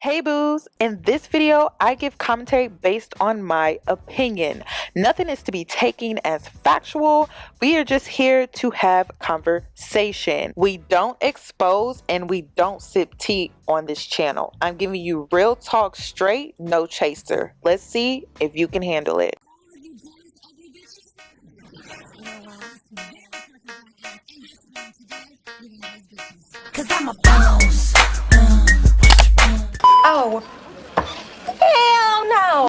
Hey boos, in this video I give commentary based on my opinion. Nothing is to be taken as factual. We are just here to have conversation. We don't expose and we don't sip tea on this channel. I'm giving you real talk straight, no chaser. Let's see if you can handle it. Cause I'm a boss. Oh, hell no.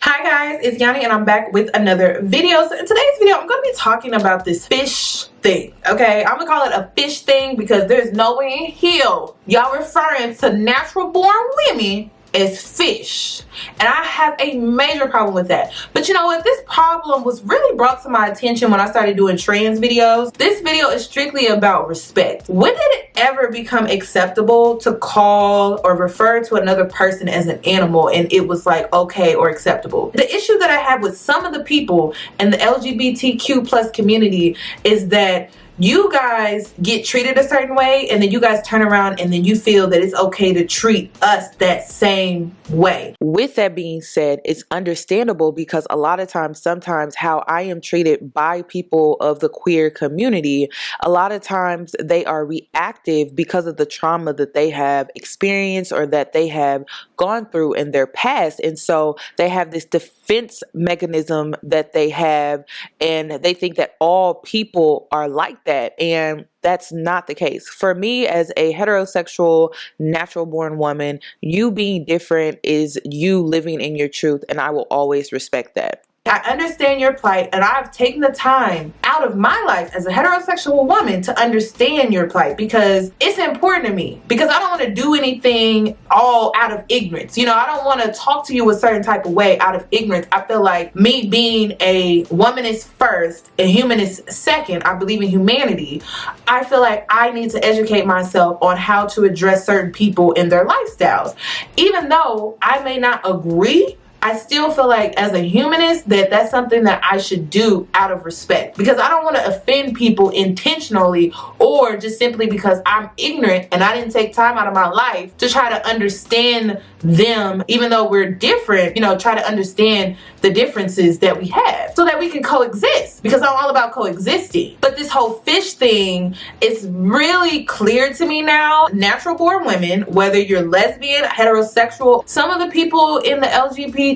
Hi guys, it's Yoni and I'm back with another video. So in today's video, I'm going to be talking about this fish thing, okay? I'm going to call it a fish thing because there's no way in hell y'all referring to natural born women as fish, and I have a major problem with that. But you know what, this problem was really brought to my attention when I started doing trans videos. This video is strictly about respect. When did it ever become acceptable to call or refer to another person as an animal and it was like okay or acceptable? The issue that I have with some of the people in the LGBTQ plus community is that you guys get treated a certain way and then you guys turn around and then you feel that it's okay to treat us that same way. With that being said, it's understandable because a lot of times, sometimes how I am treated by people of the queer community, a lot of times they are reactive because of the trauma that they have experienced or that they have gone through in their past. And so they have this defense mechanism that they have, and they think that all people are like that, and that's not the case. For me, as a heterosexual, natural born woman, you being different is you living in your truth, and I will always respect that. I understand your plight, and I've taken the time out of my life as a heterosexual woman to understand your plight because it's important to me, because I don't want to do anything all out of ignorance. You know, I don't want to talk to you a certain type of way out of ignorance. I feel like me being a woman is first and human is second. I believe in humanity. I feel like I need to educate myself on how to address certain people in their lifestyles. Even though I may not agree, I still feel like as a humanist that that's something that I should do out of respect, because I don't want to offend people intentionally or just simply because I'm ignorant and I didn't take time out of my life to try to understand them. Even though we're different, you know, try to understand the differences that we have so that we can coexist, because I'm all about coexisting. But this whole fish thing is really clear to me now. Natural born women, whether you're lesbian, heterosexual, some of the people in the LGBT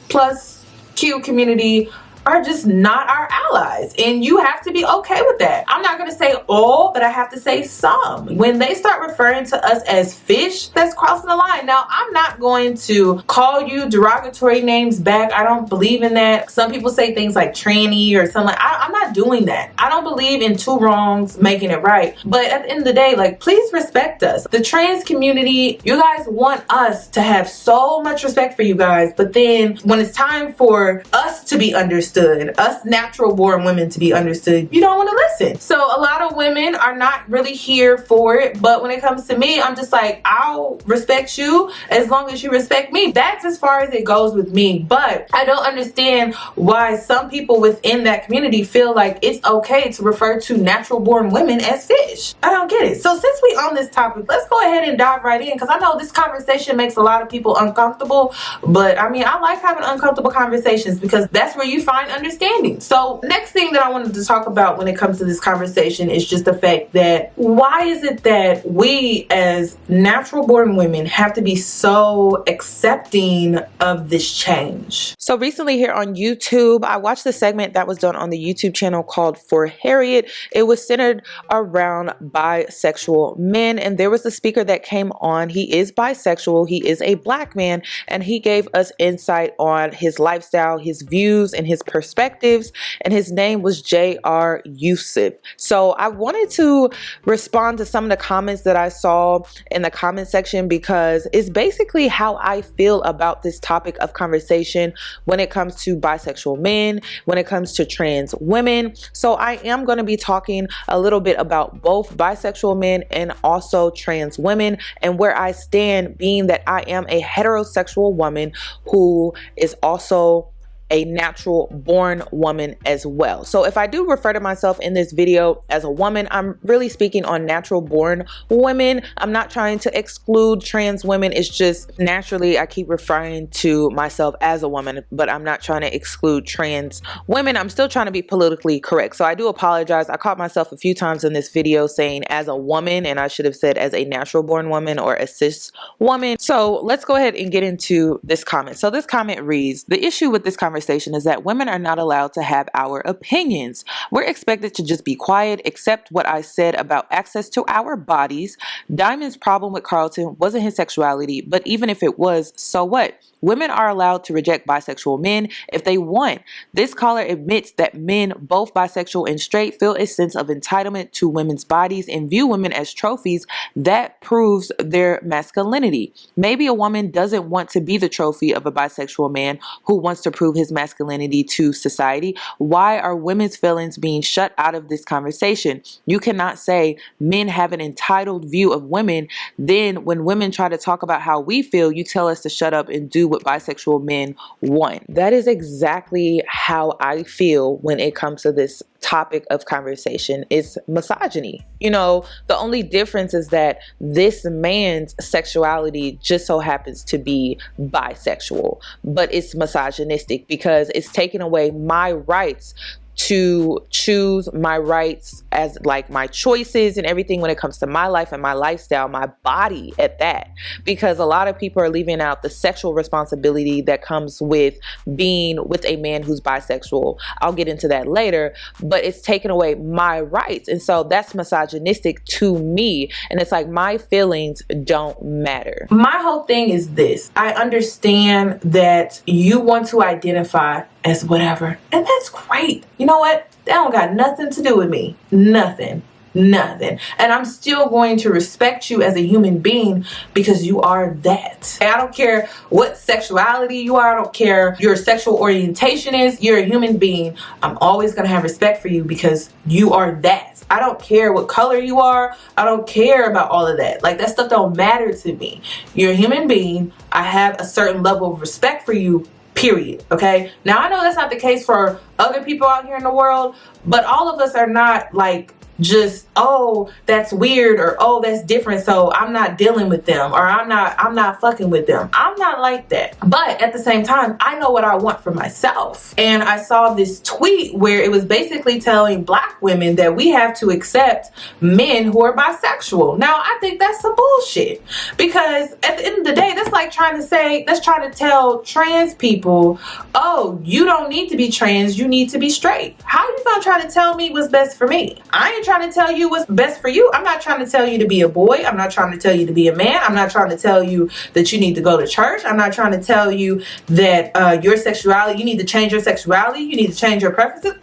plus Q community are just not our allies, and you have to be okay with that. I'm not going to say all, but I have to say some. When they start referring to us as fish, that's crossing the line. Now, I'm not going to call you derogatory names back. I don't believe in that. Some people say things like tranny or something. I'm not doing that. I don't believe in two wrongs making it right. But at the end of the day, like, please respect us. The trans community, you guys want us to have so much respect for you guys, but then when it's time for us to be understood, us natural born women to be understood, you don't want to listen. So a lot of women are not really here for it, but when it comes to me, I'm just like, I'll respect you as long as you respect me. That's as far as it goes with me. But I don't understand why some people within that community feel like it's okay to refer to natural born women as fish. I don't get it. So since we on this topic, let's go ahead and dive right in, because I know this conversation makes a lot of people uncomfortable, but I mean, I like having uncomfortable conversations because that's where you find understanding. So next thing that I wanted to talk about when it comes to this conversation is just the fact that why is it that we as natural born women have to be so accepting of this change? So recently here on YouTube, I watched the segment that was done on the YouTube channel called For Harriet. It was centered around bisexual men, and there was a speaker that came on. He is bisexual, he is a black man, and he gave us insight on his lifestyle, his views, and his perspectives, and his name was J.R. Yusuf. So I wanted to respond to some of the comments that I saw in the comment section because it's basically how I feel about this topic of conversation when it comes to bisexual men, when it comes to trans women. So I am going to be talking a little bit about both bisexual men and also trans women, and where I stand, being that I am a heterosexual woman who is also a natural born woman as well. So if I do refer to myself in this video as a woman, I'm really speaking on natural born women. I'm not trying to exclude trans women. It's just naturally I keep referring to myself as a woman, but I'm not trying to exclude trans women. I'm still trying to be politically correct. So I do apologize. I caught myself a few times in this video saying as a woman, and I should have said as a natural born woman or a cis woman. So let's go ahead and get into this comment. So this comment reads, the issue with this conversation is that women are not allowed to have our opinions. We're expected to just be quiet, accept what I said about access to our bodies. Diamond's problem with Carlton wasn't his sexuality, but even if it was, so what? Women are allowed to reject bisexual men if they want. This caller admits that men, both bisexual and straight, feel a sense of entitlement to women's bodies and view women as trophies. That proves their masculinity. Maybe a woman doesn't want to be the trophy of a bisexual man who wants to prove his masculinity to society. Why are women's feelings being shut out of this conversation? You cannot say men have an entitled view of women. Then when women try to talk about how we feel, you tell us to shut up and do what bisexual men want. That is exactly how I feel when it comes to this topic of conversation. It's misogyny. You know, the only difference is that this man's sexuality just so happens to be bisexual, but it's misogynistic because it's taking away my rights to choose, my rights as like my choices and everything when it comes to my life and my lifestyle, my body at that. Because a lot of people are leaving out the sexual responsibility that comes with being with a man who's bisexual. I'll get into that later, but it's taking away my rights. And so that's misogynistic to me. And it's like my feelings don't matter. My whole thing is this. I understand that you want to identify as whatever, and that's great. You know what? That don't got nothing to do with me. Nothing. And I'm still going to respect you as a human being because you are that. I don't care what sexuality you are. I don't care your sexual orientation is. You're a human being. I'm always going to have respect for you because you are that. I don't care what color you are. I don't care about all of that. Like, that stuff don't matter to me. You're a human being. I have a certain level of respect for you. Period. Okay. Now I know that's not the case for other people out here in the world, but all of us are not like just, oh, that's weird, or oh, that's different, so I'm not dealing with them, or I'm not fucking with them. I'm not like that. But at the same time, I know what I want for myself. And I saw this tweet where it was basically telling black women that we have to accept men who are bisexual. Now, I think that's some bullshit, because at the end of the day, that's like trying to tell trans people, oh, you don't need to be trans, you need to be straight. How are you gonna try to tell me what's best for me? I ain't trying to tell you what's best for you. I'm not trying to tell you to be a boy. I'm not trying to tell you to be a man. I'm not trying to tell you that you need to go to church. I'm not trying to tell you that your sexuality, you need to change your sexuality. You need to change your preferences.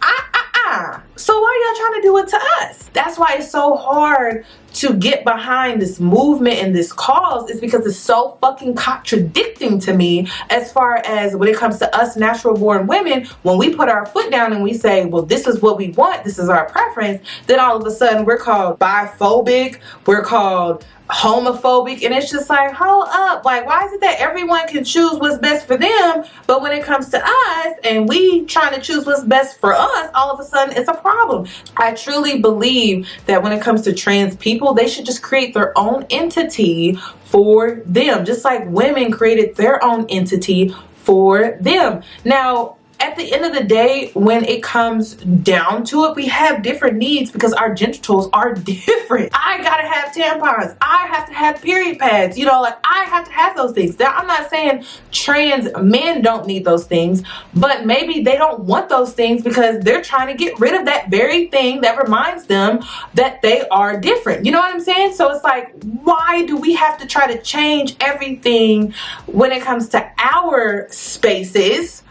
So why y'all trying to do it to us? That's why it's so hard to get behind this movement and this cause, is because it's so fucking contradicting to me as far as when it comes to us natural born women. When we put our foot down and we say, well, this is what we want, this is our preference, then all of a sudden we're called biphobic, we're called homophobic, and it's just like, hold up, like, why is it that everyone can choose what's best for them, but when it comes to us and we trying to choose what's best for us, all of a sudden it's a problem. I truly believe that when it comes to trans people, they should just create their own entity for them, just like women created their own entity for them. Now, at the end of the day, when it comes down to it, we have different needs because our genitals are different. I gotta have tampons. I have to have period pads. You know, like, I have to have those things. Now, I'm not saying trans men don't need those things, but maybe they don't want those things because they're trying to get rid of that very thing that reminds them that they are different. You know what I'm saying? So it's like, why do we have to try to change everything when it comes to our spaces?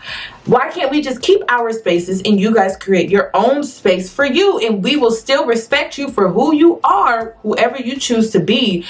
Why can't we just keep our spaces and you guys create your own space for you, and we will still respect you for who you are, whoever you choose to be,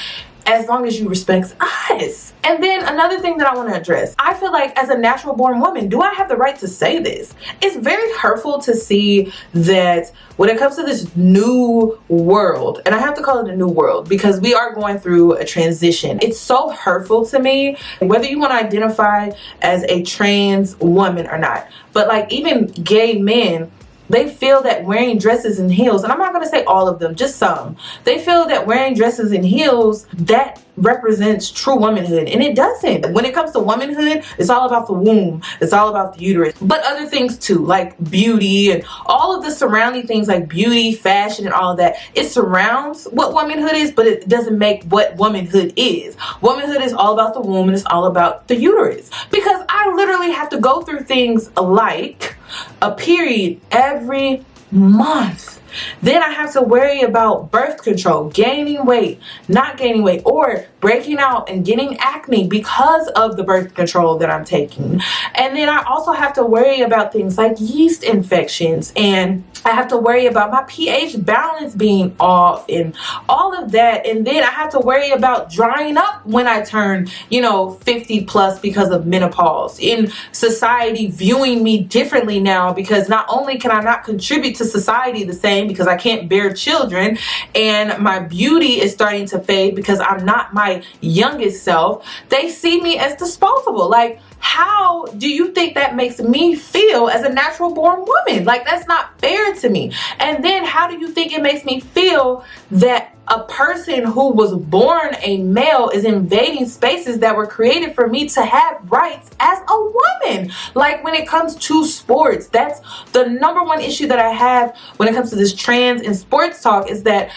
as long as you respect us. And then another thing that I want to address, I feel like as a natural born woman, do I have the right to say this? It's very hurtful to see that when it comes to this new world, and I have to call it a new world because we are going through a transition. It's so hurtful to me, whether you want to identify as a trans woman or not. But like even gay men, they feel that wearing dresses and heels, and I'm not going to say all of them, just some, they feel that wearing dresses and heels, that represents true womanhood, and it doesn't. When it comes to womanhood, it's all about the womb, it's all about the uterus, but other things too, like beauty and all of the surrounding things like beauty, fashion, and all of that. It surrounds what womanhood is, but it doesn't make what womanhood is. Womanhood is all about the womb, and it's all about the uterus, because I literally have to go through things like a period every month. Then I have to worry about birth control, gaining weight, not gaining weight, or breaking out and getting acne because of the birth control that I'm taking. And then I also have to worry about things like yeast infections, and I have to worry about my pH balance being off and all of that. And then I have to worry about drying up when I turn, 50 plus because of menopause. In society viewing me differently now, because not only can I not contribute to society the same because I can't bear children, and my beauty is starting to fade because I'm not my youngest self, they see me as disposable. Like, how do you think that makes me feel as a natural born woman? Like, that's not fair to me. And then how do you think it makes me feel that a person who was born a male is invading spaces that were created for me to have rights as a woman? Like, when it comes to sports, that's the number one issue that I have when it comes to this trans and sports talk, is that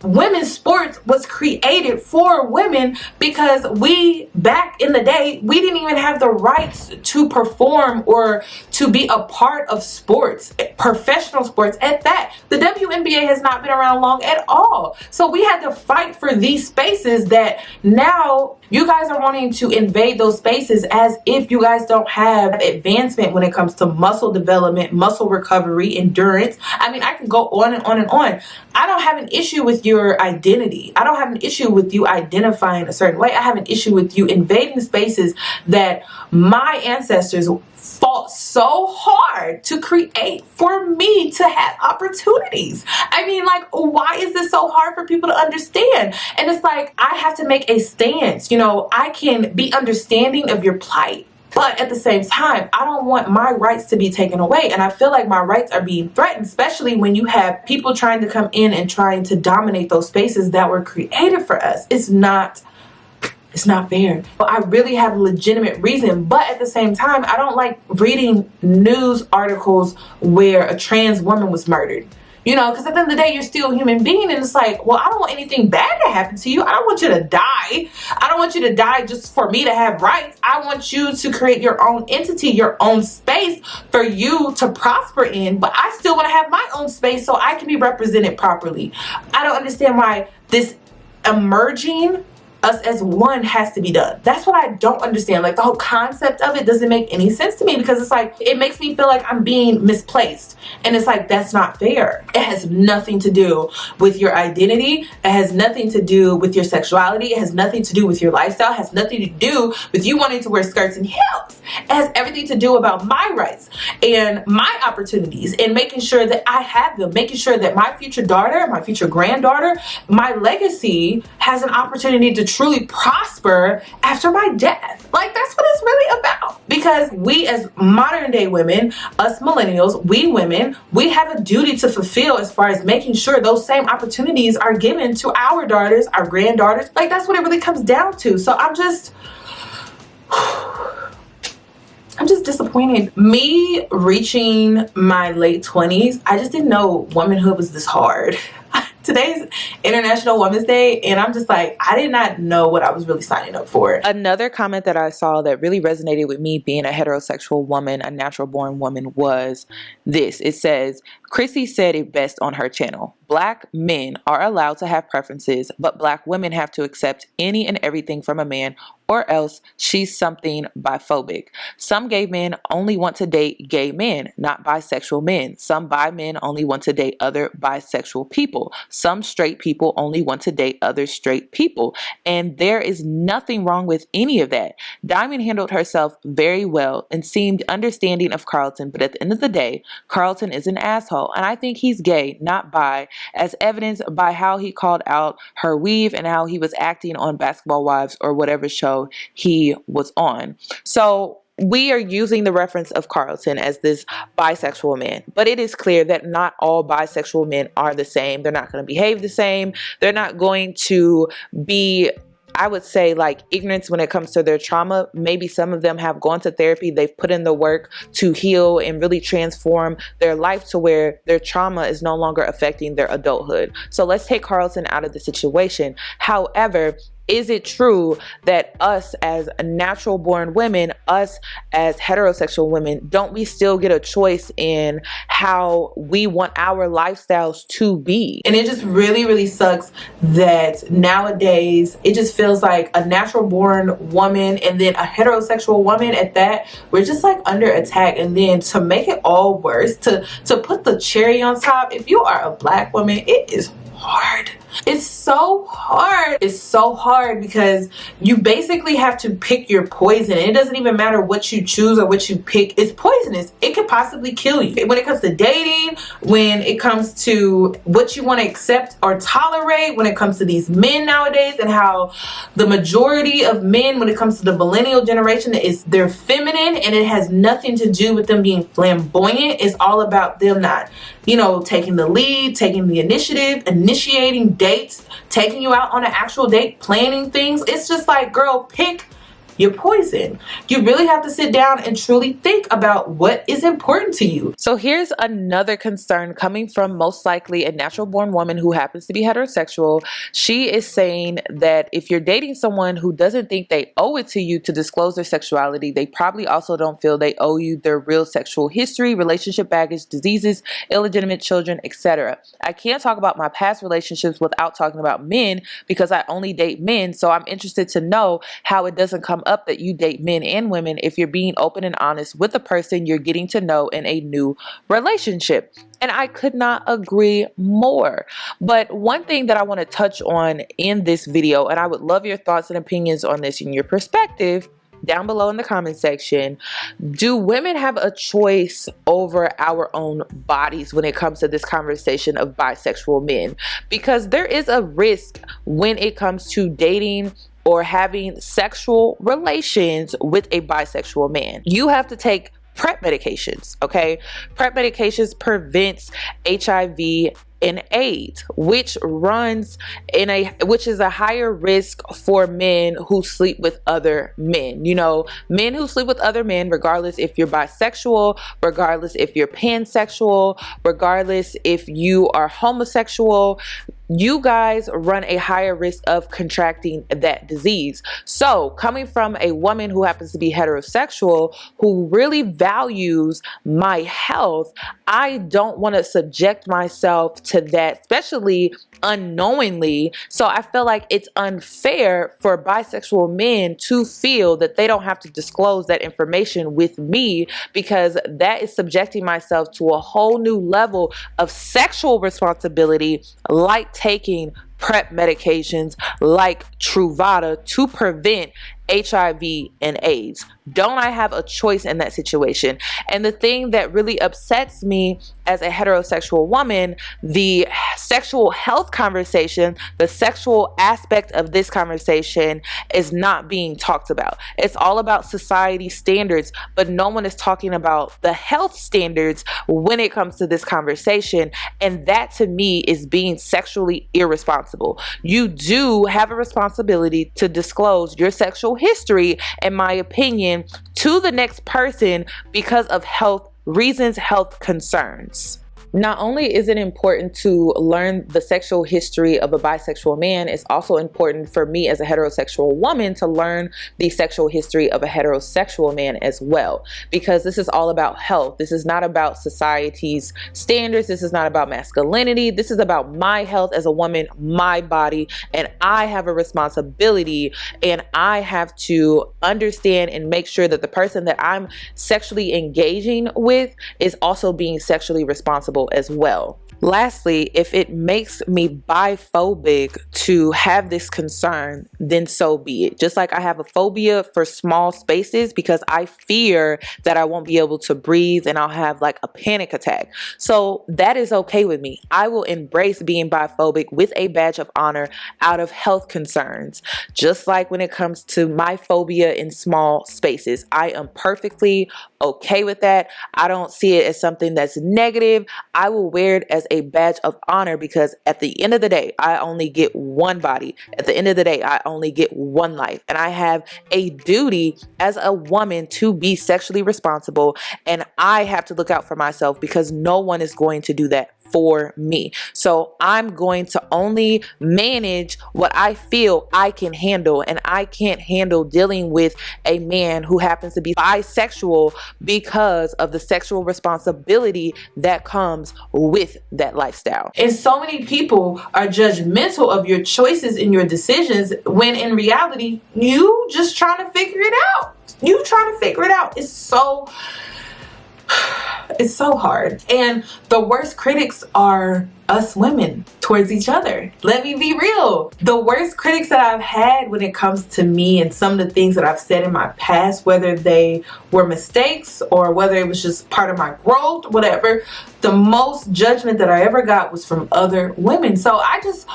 women's sports was created for women, because we, back in the day, we didn't even have the rights to perform or to be a part of sports, professional sports at that. The WNBA has not been around long at all. So we had to fight for these spaces that now you guys are wanting to invade those spaces, as if you guys don't have advancement when it comes to muscle development, muscle recovery, endurance. I mean, I can go on and on and on. I don't have an issue with your identity. I don't have an issue with you identifying a certain way. I have an issue with you invading spaces that my ancestors fought so hard to create for me to have opportunities. I mean, like, why is this so hard for people to understand? And it's like, I have to make a stance. I can be understanding of your plight, but at the same time, I don't want my rights to be taken away. And I feel like my rights are being threatened, especially when you have people trying to come in and trying to dominate those spaces that were created for us. It's not fair. I really have a legitimate reason, but at the same time, I don't like reading news articles where a trans woman was murdered. Because at the end of the day, you're still a human being, and it's like, well, I don't want anything bad to happen to you. I don't want you to die. I don't want you to die just for me to have rights. I want you to create your own entity, your own space for you to prosper in, but I still want to have my own space so I can be represented properly. I don't understand why this emerging us as one has to be done. That's what I don't understand. Like, the whole concept of it doesn't make any sense to me, because it's like, it makes me feel like I'm being misplaced. And it's like, that's not fair. It has nothing to do with your identity. It has nothing to do with your sexuality. It has nothing to do with your lifestyle. It has nothing to do with you wanting to wear skirts and heels. It has everything to do about my rights and my opportunities, and making sure that I have them, making sure that my future daughter, my future granddaughter, my legacy has an opportunity to truly prosper after my death. Like, that's what it's really about. Because we, as modern day women, us millennials, we women, we have a duty to fulfill as far as making sure those same opportunities are given to our daughters, our granddaughters. Like, that's what it really comes down to. So I'm just disappointed. Me reaching my late 20s, I just didn't know womanhood was this hard. Today's International Women's Day, and I'm just like, I did not know what I was really signing up for. Another comment that I saw that really resonated with me being a heterosexual woman, a natural born woman, was this. It says, Chrissy said it best on her channel. Black men are allowed to have preferences, but Black women have to accept any and everything from a man, or else she's something biphobic. Some gay men only want to date gay men, not bisexual men. Some bi men only want to date other bisexual people. Some straight people only want to date other straight people. And there is nothing wrong with any of that. Diamond handled herself very well and seemed understanding of Carlton, but at the end of the day, Carlton is an asshole, and I think he's gay, not bi, as evidenced by how he called out her weave and how he was acting on Basketball Wives or whatever show he was on. So we are using the reference of Carlton as this bisexual man, but it is clear that not all bisexual men are the same. They're not going to behave the same. They're not going to be, I would say, like, ignorance when it comes to their trauma. Maybe some of them have gone to therapy. They've put in the work to heal and really transform their life to where their trauma is no longer affecting their adulthood. So let's take Carlton out of the situation. However, is it true that us as natural born women, us as heterosexual women, don't we still get a choice in how we want our lifestyles to be? And it just really, really sucks that nowadays it just feels like a natural born woman and then a heterosexual woman at that, we're just like under attack. And then to make it all worse, to put the cherry on top, if you are a Black woman, it is hard. It's so hard. It's so hard because you basically have to pick your poison. It doesn't even matter what you choose or what you pick. It's poisonous. It could possibly kill you. When it comes to dating, when it comes to what you want to accept or tolerate, when it comes to these men nowadays and how the majority of men, when it comes to the millennial generation, is they're feminine, and it has nothing to do with them being flamboyant. It's all about them not, taking the lead, taking the initiative, initiating dates, taking you out on an actual date, planning things. It's just like, girl, pick your poison. You really have to sit down and truly think about what is important to you. So here's another concern coming from most likely a natural born woman who happens to be heterosexual. She is saying that if you're dating someone who doesn't think they owe it to you to disclose their sexuality, they probably also don't feel they owe you their real sexual history, relationship baggage, diseases, illegitimate children, etc. I can't talk about my past relationships without talking about men because I only date men. So I'm interested to know how it doesn't come up that you date men and women if you're being open and honest with the person you're getting to know in a new relationship. And I could not agree more. But one thing that I want to touch on in this video, and I would love your thoughts and opinions on this and your perspective down below in the comment section. Do women have a choice over our own bodies when it comes to this conversation of bisexual men? Because there is a risk when it comes to dating or having sexual relations with a bisexual man. You have to take PrEP medications, okay? PrEP medications prevents HIV and AIDS, which is a higher risk for men who sleep with other men. Men who sleep with other men, regardless if you're bisexual, regardless if you're pansexual, regardless if you are homosexual, you guys run a higher risk of contracting that disease. So coming from a woman who happens to be heterosexual, who really values my health, I don't want to subject myself to that, especially unknowingly. So I feel like it's unfair for bisexual men to feel that they don't have to disclose that information with me, because that is subjecting myself to a whole new level of sexual responsibility, like taking PrEP medications like Truvada to prevent HIV and AIDS. Don't I have a choice in that situation? And the thing that really upsets me as a heterosexual woman, the sexual health conversation, the sexual aspect of this conversation is not being talked about. It's all about society standards, but no one is talking about the health standards when it comes to this conversation. And that to me is being sexually irresponsible. You do have a responsibility to disclose your sexual history, in my opinion, to the next person because of health reasons, health concerns. Not only is it important to learn the sexual history of a bisexual man, it's also important for me as a heterosexual woman to learn the sexual history of a heterosexual man as well, because this is all about health. This is not about society's standards. This is not about masculinity. This is about my health as a woman, my body, and I have a responsibility, and I have to understand and make sure that the person that I'm sexually engaging with is also being sexually responsible as well. Lastly, if it makes me biphobic to have this concern, then so be it. Just like I have a phobia for small spaces because I fear that I won't be able to breathe and I'll have like a panic attack. So that is okay with me. I will embrace being biphobic with a badge of honor out of health concerns. Just like when it comes to my phobia in small spaces, I am perfectly okay with that. I don't see it as something that's negative. I will wear it as a badge of honor because at the end of the day, I only get one body. At the end of the day, I only get one life. And I have a duty as a woman to be sexually responsible. And I have to look out for myself because no one is going to do that for me. So I'm going to only manage what I feel I can handle, and I can't handle dealing with a man who happens to be bisexual because of the sexual responsibility that comes with that lifestyle. And so many people are judgmental of your choices and your decisions when in reality, you just trying to figure it out. You trying to figure it out. It's so hard. And the worst critics are us women towards each other. Let me be real. The worst critics that I've had when it comes to me and some of the things that I've said in my past, whether they were mistakes or whether it was just part of my growth, whatever, the most judgment that I ever got was from other women. So I just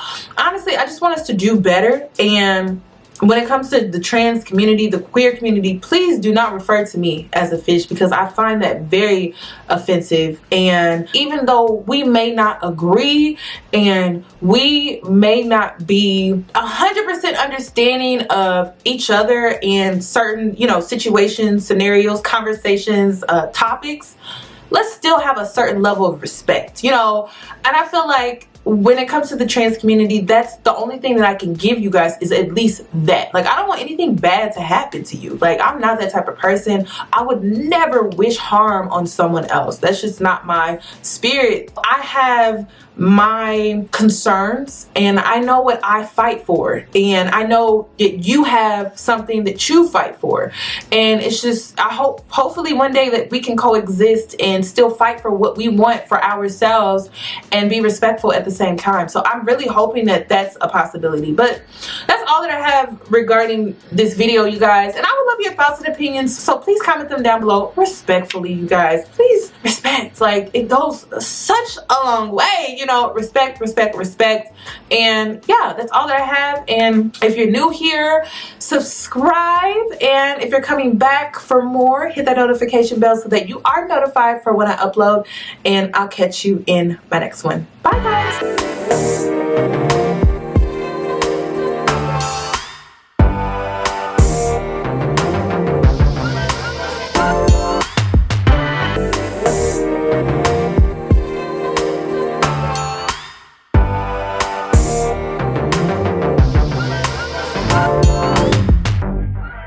want us to do better. And when it comes to the trans community, the queer community, please do not refer to me as a fish because I find that very offensive. And even though we may not agree and we may not be 100% understanding of each other in certain, situations, scenarios, conversations, topics, let's still have a certain level of respect, and I feel like when it comes to the trans community, that's the only thing that I can give you guys is at least that. Like, I don't want anything bad to happen to you. Like, I'm not that type of person. I would never wish harm on someone else. That's just not my spirit. I have my concerns and I know what I fight for, and I know that you have something that you fight for, and it's just hopefully one day that we can coexist and still fight for what we want for ourselves and be respectful at the same time. So I'm really hoping that that's a possibility. But that's all that I have regarding this video, you guys, and I would love your thoughts and opinions, so please comment them down below respectfully, you guys. Please respect. Like, it goes such a long way, respect. And yeah, that's all that I have. And if you're new here, subscribe, and if you're coming back for more, hit that notification bell so that you are notified for when I upload, and I'll catch you in my next one. Bye guys.